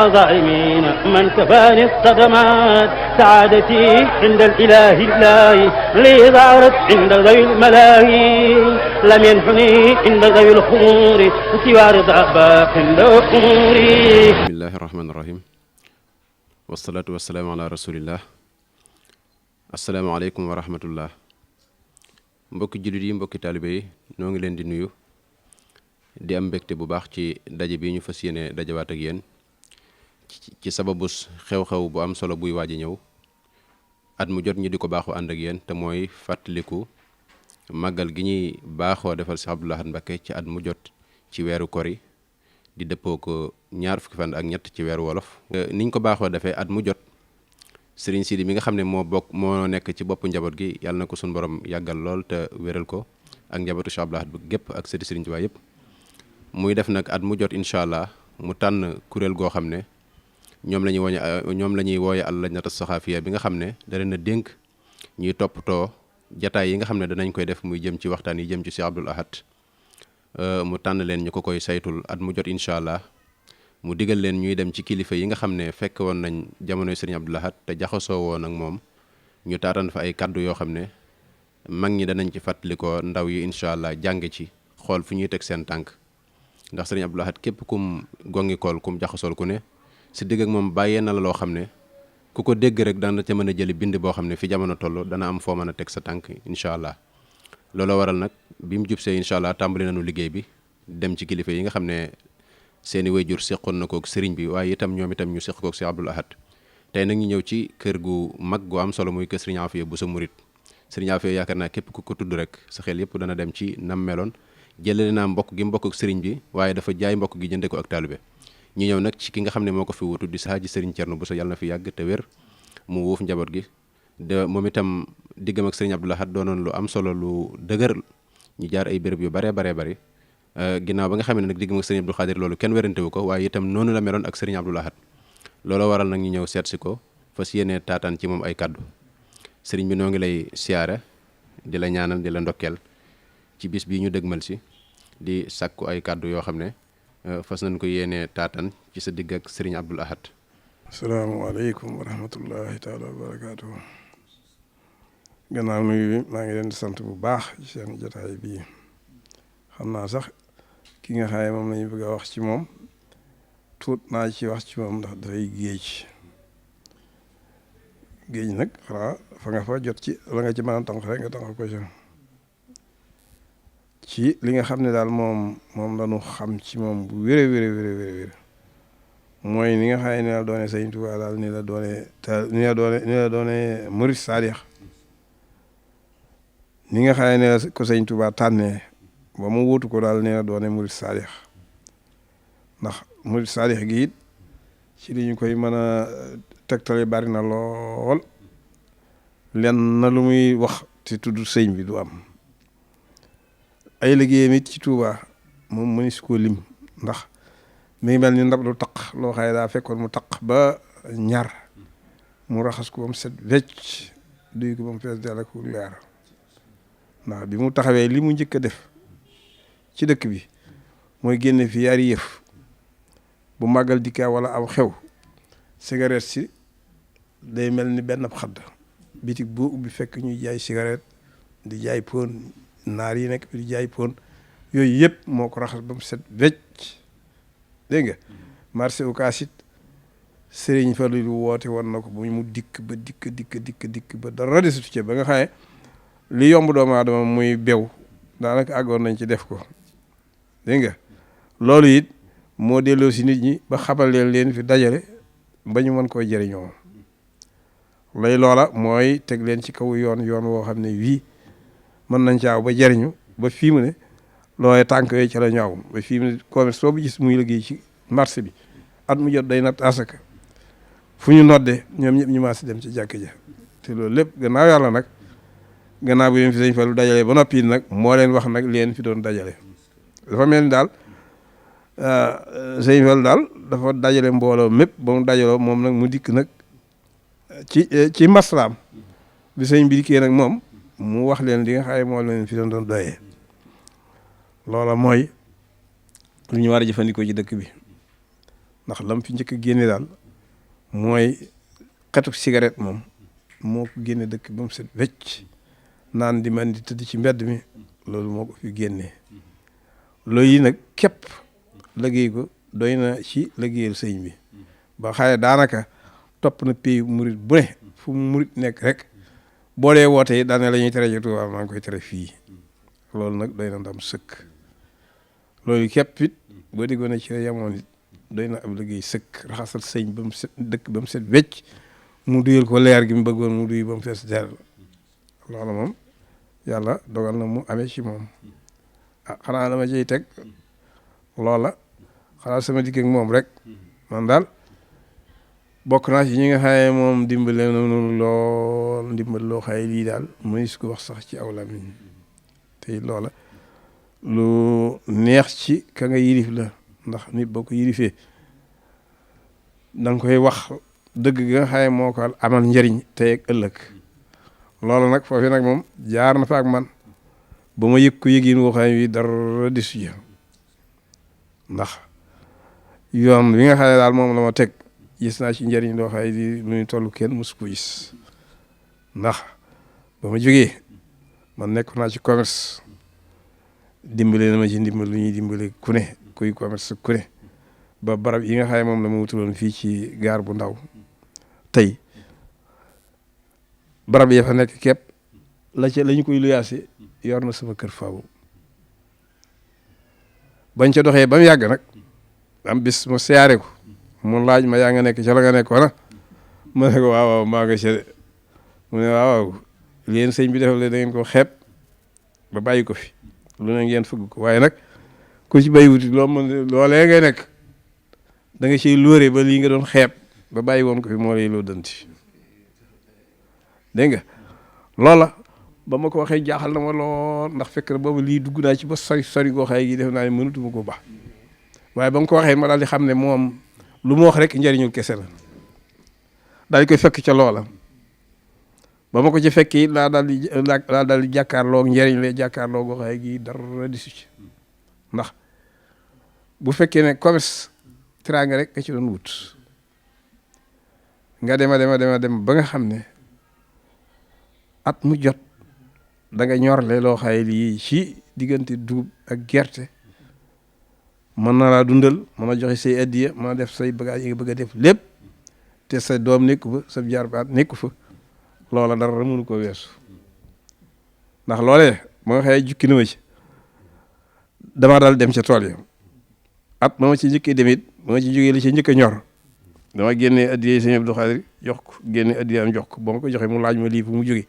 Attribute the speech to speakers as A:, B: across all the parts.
A: وظالمين من كفاني الصدمات سعادتي عند الإله لي ظهرت عند ذوي الملاهي لم ينحني عند ذوي الخمور سوى رضا باق الأمور.
B: بسم الله الرحمن الرحيم والصلاة والسلام على رسول الله. asalaamaaleykum wa rahmatullah. mbokki jullit yi, mbokki taalibe yi, noo ngi leen di nuyu di am mbégte bu baax ci daje bi ñu fas yéene dajawaat ak yéen ci sababus xew-xew bu am solo buy waaj a ñëw at mu jot ñu di ko baaxoo ànd ak yéen te mooy fàttaliku màggal gi ñuy baaxoo defal Cheikh Abdoul Ahad Mbacké ci at mu jot ci weeru kori di dëppoo ko ñaar fukki fan ak ñett ci weeru wolof. niñ ko baaxoo defee at mu jot Sëriñ Sidi mi nga xam ne moo nekk ci boppu njaboot gi yàlla na ko suñu borom yàggal lool te wéral ko ak njabootu Cheikh Abdoul Ahad bu gépp ak sëti Sëriñ Tuubaa yëpp muy def nag at mu jot incha allah mu tànn kuréel goo xam ne ñoom la ñuy wooye al-lajnatu saxaafiya bi nga xam ne da leen a dénk ñuy toppatoo jataay yi nga xam ne danañ koy def muy jëm ci waxtaan yi jëm ci Cheikh Abdoul Ahad mu tànn leen ñu ko koy saytul at mu jot incha allah mu digal leen ñuy dem ci kilifa yi nga xam ne fekk woon nañ jamonoy Sëriñ Abdoul Ahad te jaxasoo woon ak moom ñu taatan fa ay kaddu yoo xam ne mag ñi danañ ci fàttalikoo ndaw yi incha allah jàng ci xool fu ñuy teg seen tànk ndax Sëriñ Abdoul Ahad képp kum gongikool kum jaxasool ku ne si digg ak moom bàyyee na la loo xam ne ku ko dégg rek dana ca mën a jëli bind boo xam ne fi jamono toll dana am foo mën a teg sa tànk incha allah. looloo waral nag bi mu jubsee incha allah tàmbali nañu liggéey bi dem ci kilifa yi nga xam ne seeni wayjur seqoon na kook sëriñ bi waaye itam ñoom itam ñu seq kook Cheikh Abdoul Ahad tey nag ñu ñëw ci kër gu mag gu am solo muy kër Sëriñ Afiya bu sa murit Sëriñ Afiya yaakaar naa képp ku ko tudd rek sa xel yëpp dana dem ci nam meloon jëlale naa mbokk gi mbokk ak sëriñ bi waaye dafa jaay mbokk gi jënde ko ak taalibe ñu ñëw nag ci ki nga xam ne moo ko fi wutu di Saaji Sëriñ Cerno bu sa yàlla na fi yàgg te wér mu wuuf njaboot gi de moom itam diggam ak Sëriñ Abdoul Ahad doonoon lu am solo lu dëgër ñu jaar ay béréb yu baree bari ginnaaw ba nga xam ne nag diggam ak Sëriñ Abdou Khadir loolu kenn werantewu ko waaye itam noonu la meloon ak Sëriñ Abdoul Ahad looloo waral nag ñu ñëw seet si ko fas yéene taataan ci moom ay kaddu sëriñ bi noo ngi lay siyaare di la ñaanal di la ndokkeel ci bis bii ñu dëgmal si di sàkku ay kaddu yoo xam ne fas nañ ko yéene taataan ci sa digg ak Sëriñ Abdoul Ahad.
C: asalaamaaleykum wa rahmatullahi taala wa barakaatuhu. gannaaw nuyu maa ngi leen di sant bu baax ci seen jotaay bii xam naa sax ki nga xam ne moom lañu bëgg a wax ci moom tuut naa ci wax ci moom ndax dafay géej nag xanaa fa nga fa jot ci la nga ci mën a tànk rek nga tànk ko ci li nga xam ne daal moom lañu xam ci moom bu wér mooy ni nga xam ne ni la doone Sëriñ Tuubaa daal ni la doone murid saadix ni nga xam ne la ko Sëriñ Tuubaa tànnee ba mu wuutu ko daal nee na doone murid saadix ndax murid saadix gi it ci li ñu koy mën a tegtale bari na lool lenn na lu muy wax te tudd sëñ bi du am ay liggéeyam it ci Tuubaa moom mënees koo lim ndax mi ngi mel ni ndab lu taq loo xam ne daa fekkoon mu taq ba ñaar mu raxas ko ba mu set wecc duy ko ba mu fees dell ak leer ndax bi mu taxawee li mu njëkk a def ci dëkk bi mooy génne fi yaari yëf bu màggal dikkaa wala aw xew cigarette si day mel ni benn xadd bitig boo ubbi fekk ñuy jaay cigarette di jaay pon naar yi nekk di jaay pon yooyu yëpp moo ko raxas ba mu set wecc dégg nga marché Ocass it Sëriñ Fallu lu woote woon na ko bu mu dikk ba dara desut ci ba nga xam ne li yomb doomu aadama muy bew daanaka àggoon nañ ci def ko dégg nga loolu it moo delloo si nit ñi ba xamal leen fi dajale ba ñu mën koo jëriñoo lay loola mooy teg leen ci kaw yoon woo xam ne wii mën nañ caaw ba jëriñu ba fii mu ne looy tànk yooyu ci la ñaaw ba fii mu ne commerce soo bu gis muy liggéey ci marché bi at mu jot day natt asaka fu ñu nodde ñoom ñëpp ñu maas dem ci jàkk ja te loolu lépp gannaaw yàlla nag gannaaw bi leen fi Sëñ Fallu dajale ba noppi nag moo leen wax nag leen fi doon dajale dafa mel ni daal Sëñ Fallu daal dafa dajale mbooloo mépp ba mu dajaloo moom nag mu dikk nag ci maslaam bi sëñ bi dikkee nag moom mu wax leen li nga xam ne moo leen fi doon doyee loola mooy lu ñu war a jëfandikoo ci dëkk bi ndax lam fi njëkk a génne daal mooy xetu cigarette moom moo ko génne dëkk ba mu set wecc naan di man di tëdd ci mbedd mi loolu moo ko fi génnee loolu yi nag képp liggéey ko doy na ci liggéeyal sëñ bi ba xaye daanaka topp na pays murit bu ne fu murit nekk rek boo dee wootee daane la ñuy tere ci Tuubaa maa ngi koy tere fii loolu nag doy na ndam sëkk loolu képp it boo déggoon ne ci la yamoon it doy na ab liggéey sëkk raxasal sëñ ba mu set dëkk ba mu set wecc mu duyal ko leer gi mu bëggoon mu duy ba mu fees dell loolu moom yàlla dogal na mu amee ci moom ah xanaa dama ciy teg loola xanaa sama dikk ak moom rek man daal bokk naa ci ñi nga xaye moom dimbale noonu lool ndimbal loo xaye lii daal mënees ko wax sax ci aw làmmiñ te loola lu neex ci ka nga yilif la ndax nit boo ko yilifee da nga koy wax dëgg nga xaye moo ko amal njëriñ tey ak ëllëg loolu nag foofu nag moom jaar na fa ak man ba ma yëg ko yëgin woo xaye wi dara disu ja ndax yoon wi nga xaye daal moom la ma teg gis naa ci njëriñ loo xaye di lu ñu toll kenn mosu ko gis ndax ba ma jógee man nekk naa ci commerce dimbale na ma ci ndimbal lu ñuy dimbale ku ne kuy commerce ku ne ba barab yi nga xaye moom la ma wutuloon fii ci gaar bu ndaw tey barab ya fa nekk képp la ñu koy luyaase yor na sama kër faaw bañ ca doxee ba mu yàgg nag am bis ma siyaare ko mu laaj ma yaa nga nekk ca la nga nekk wala ma ne ko waaw waaw maa nga ca de mu ne waaw waaw leen sëñ bi defal da ngeen ko xeeb ba bàyyi ko fi lu ne ngeen fëgg ko waaye nag ku ci bay wuti loolee ngay nekk da nga ciy lóore ba lii nga doon xeeb ba bàyyi woon ko fi moo lay loo danti dégg nga loola ba ma ko waxee jaaxal na ma lool ndax fekk na boobu lii dugg naa ci ba sori goo xaye gi def naa ne mënatuma ko baax waaye ba nga ko waxee ma daal di xam ne moom lu mu wax rek njëriñul kese la daal di koy fekk ca loola ba ma ko ci fekkee laa daal di jàkkaarloog njëriñ la jàkkaarloo goo xaye gi dara di su ci ndax bu fekkee ne commerce teraanga rek nga ci doon wut nga dem ba nga xam ne at mu jot da nga ñorle loo xaye lii ci diggante dugub ak gerte mën na laa dundal mën a joxe say addiya mën a def say bagage yi nga bëgg a def lépp te sa doom nekku fa sa jarbaat nekku fa loola dara mënu ko weesu ndax loolee ma nga xaye jukki na ma ci damaa daal dem ca tool yi at ma ci njëkkee demit ba ma ci jógee li ci njëkk a ñor dama génnee addiya Sëñ Abdou Khadre jox ko génne addiya am jox ko ba ma ko joxe mu laaj ma lii fu mu jógee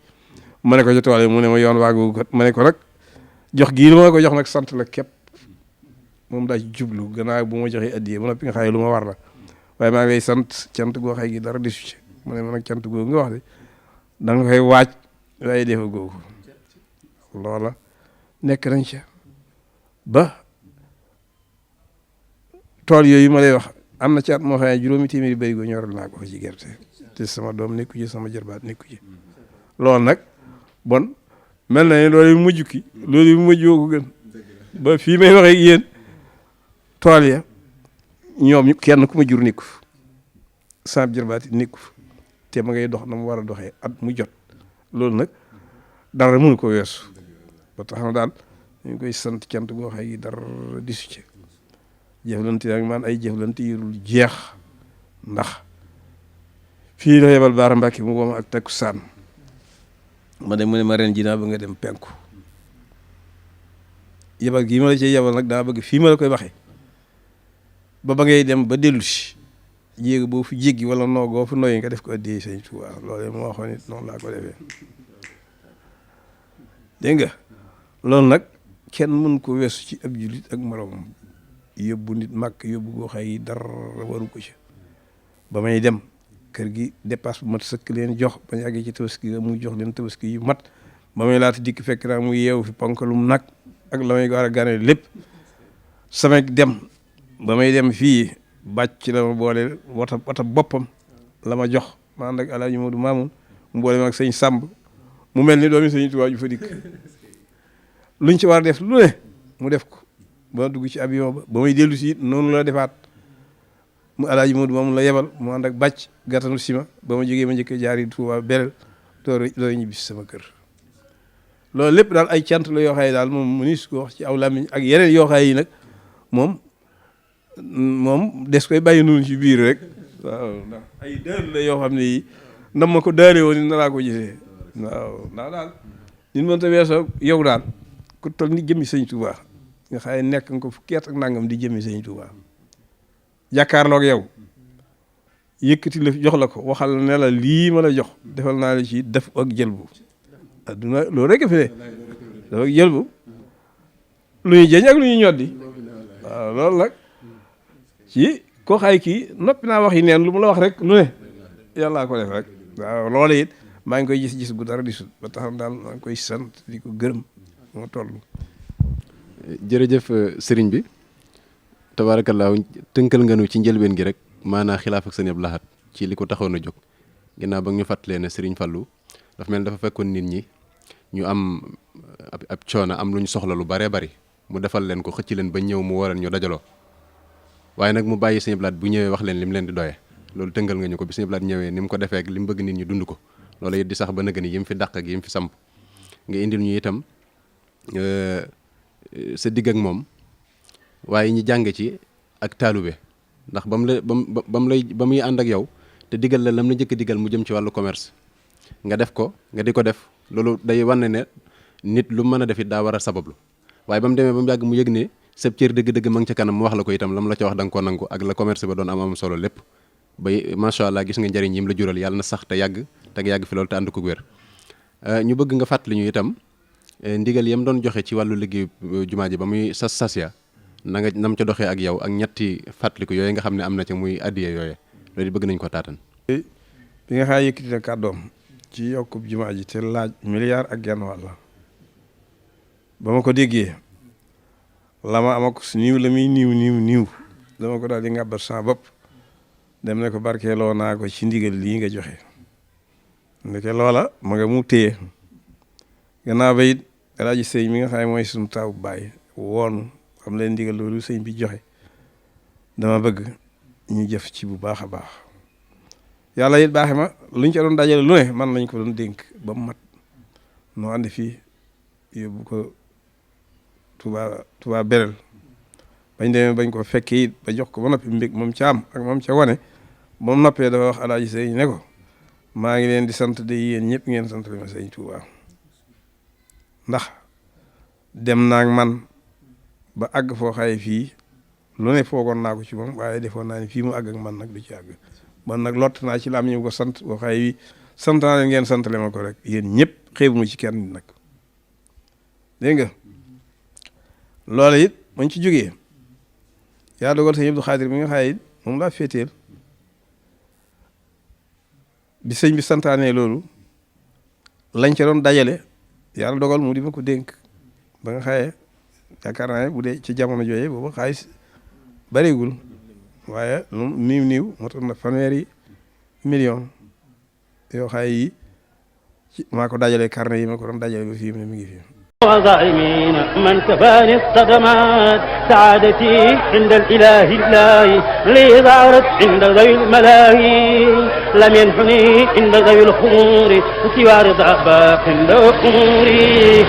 C: ma ne ko ca tool yi mu ne ma yoon waagu kat ma ne ko nag jox gii ma ko jox nag sant la képp moom daa ci jublu gannaaw bu ma joxee addiya ba noppi nga xaye lu ma war la waaye maa ngi lay sant cant goo xay gi dara desu ci mu ne ma nag cant googu nga wax de da nga koy waaj waaye defa googu loola nekk nañ ca ba tool yooyu ma lay wax am na ci at moo xam ne juróomi téeméeri barigo ñoral naa ko ci gerte te sama doom nekku ci sama jarbaat nekku ci loolu nag bon mel na ne loolu mujj ki loolu mujj woo ko gën ba fii may waxee yéen tool ya ñoom kenn ku ma jur nekku fa sama jarbaat yi nekku fa te ma ngay dox na mu war a doxee at mu jot loolu nag dara mënu ko weesu ba tax na daal ñu ngi koy sant cant goo xay yi dara disu ci jëflante ak man ay jëflante yurul jeex ndax fii la yebal Baara Mbàkke mu wooma ak takkusaan ma dem mu ne ma ren ji naa ba nga dem penku yebal gii ma la cee yebal nag daa bëgg fii ma la koy waxee ba ngay dem ba dellu si jéegi boo fi jéggi wala noogoo fu noyyi nga def ko addiyee Sëñ Tuubaa loolu moo waxoon it noonu laa ko defee dégg nga loolu nag kenn mën ko weesu ci ab jullit ak moroomam yóbbu nit màkk yóbbu goo xay yi dara waru ko ci ba may dem kër gi dépasse bu mat sëkk leen jox ba ñu àggee ci tabaski ga muy jox leen tabaski yu mat ba may laata dikk fekk naa mu yeewu fi ponkalum nag ak la may war a gane lépp sama dem ba may dem fii bàcc la ma boole wata boppam la ma jox ma ànd ak Alaaji Moodu Maamun mu boole ma ak sëñ Sàmb mu mel ni doomi Sëñ Tuubaa ju fa dikk luñ ci war a def lu ne mu def ko ba dugg ci avion ba may dellu si noonu la defaat mu alaaji Moodu moom la yebal mu ànd ak bàcc gàttanu sima ba ma jógee ma njëkk jaari Tuuba Belel door ñibbi si sama kër loolu lépp daal ay cant la yoo xam ne daal moom mu nis ko wax ci aw làmmiñ ak yeneen yoo xam yi nag moom des koy bàyyi noonu ci biir rek waaw ndax ay dër la yoo xam ne yi ndam ma ko daare woon ni na laa ko gisee waaw ndax daal nit mënta weesoo yow daal ku toll ni jëmmi sëñ Tuuba nga xam ne nekk nga ko fukki at ak nangam di jëmmi sëñ Tuuba jàkkaarloog yow yëkkati la jox la ko waxal ne la lii ma la jox defal naa la ci def ak jël bu adduna loolu rek fi ne def ak jël bu lu ñuy jëñ ak lu ñuy ñoddi waaw loolu nag ci koo xay kii noppi naa wax yi neen lu mu la wax rek lu ne yàllaa ko def rek waaw loolu it maa ngi koy gis gu dara di sut ba taxam daal maa ngi koy sant di ko gërëm moo toll.
B: jërëjëf sëriñ bi tabaarakallaahu tënkal nga nu ci njëlbeen gi rek maanaa xilaaf ak sëñ Abdou Lahad ci li ko taxoon a jóg ginnaaw ba ñu fàttalee ne sëriñ Fallou dafa mel dafa fekkoon nit ñi ñu am ab coono am lu ñu soxla lu baree bari mu defal leen ko xëcc leen ba ñëw mu waral ñu dajaloo waaye nag mu bàyyi sëñ Abdou Lahad bu ñëwee wax leen li mu leen di doyee loolu tënkal nga ñu ko bi sëñ Abdou Lahad ñëwee ni mu ko defee ak li mu bëgg nit ñi dund ko loolu it di sax ba nëgë ni yi mu fi dàq ak yi mu fi samp nga indil ñu itam sa digg ak moom waaye ñi jàng ci ak taalube ndax ba muy ànd ak yow te digal la lam la njëkk digal mu jëm ci wàllu commerce nga def ko nga di ko def loolu day wane ne nit lu mën a def it daa war a sabablu waaye ba mu demee ba mu yàgg mu yëg ne sab cër dëgg-dëgg ma ngi ca kanam mu wax la ko itam lam la ca wax da nga ko nangu ak la commerce ba doon am solo lépp bay macha allah gis nga njëriñ yim la jural yàlla na sax te yàgg fi loolu te ànd ko wér ñu bëgg nga fàttali ñu itam ndigal yam doon joxe ci wàllu liggéey jumaa ji ba muy sas ya na nga nam ca doxee ak yow ak ñetti fàttaliku yooyu nga xam ne am na ca muy addiye yooye loolu bëgg nañ ko taatan
C: bi nga xaa yëkkati na kàddoom ci yokkub jumaa ji te laaj milliard ak genn wàll ba ma ko déggee la ma ama ko su niiw la muy niiw dama ko daal di ngàbbat sa bopp dem ne ko barkeeloo naa ko ci ndigal lii nga joxe ndeke loola ma nga mu téye gannaaw ba it Alaaji Sëy mi nga xam ne mooy suñu taw baay woonu xam leen ndigal loolu sëñ bi joxe dama bëgg ñu jëf ci bu baax a baax yàlla it baaxe ma luñ ca doon dajale lu ne man lañ ko doon dénk ba mu mat noo andi fii yóbbu ko Touba Belel bañ demee bañ ko fekkee it ba jox ko ba noppi mbég moom ca am ak moom ca wane ba mu noppee dafa wax Alaaji Sëy ne ko maa ngi leen di sant de yéen ñëpp ngeen sant ma sëñ Touba ndax dem naag man ba àgg foo xaye fii lu ne foogoon naa ko ci moom waaye defoon naa ni fii mu àgg ak man nag du ci àgg man nag lott naa ci la am ñu ko sant boo xaye wi sant naa leen ngeen santale ma ko rek yéen ñëpp xeebu mu ci kenn nag dégg nga loolu it mañ ci jógee yaa dogal sëñ Abdou Khadir mi nga xaye it moom laa féeteel bi sëñ bi santaanee loolu lañ ca doon dajale yàlla dogal mu di ma ko dénk ba nga xaye yaakaar naa ne bu dee ci jamono jooyee boobu xaalis bariwul waaye moom niiw moo tax na 100 millions yoo xaye yi maa ko dajale carnet yi ma ko doon dajale ba fii mu ne mi ngi fi
A: وظالمين من كفاني الصدمات سعادتي عند الإله لي ظهرت عند ذوي الملاهي لم ينحني عند ذوي الخمور سوى رضا باق عند أموري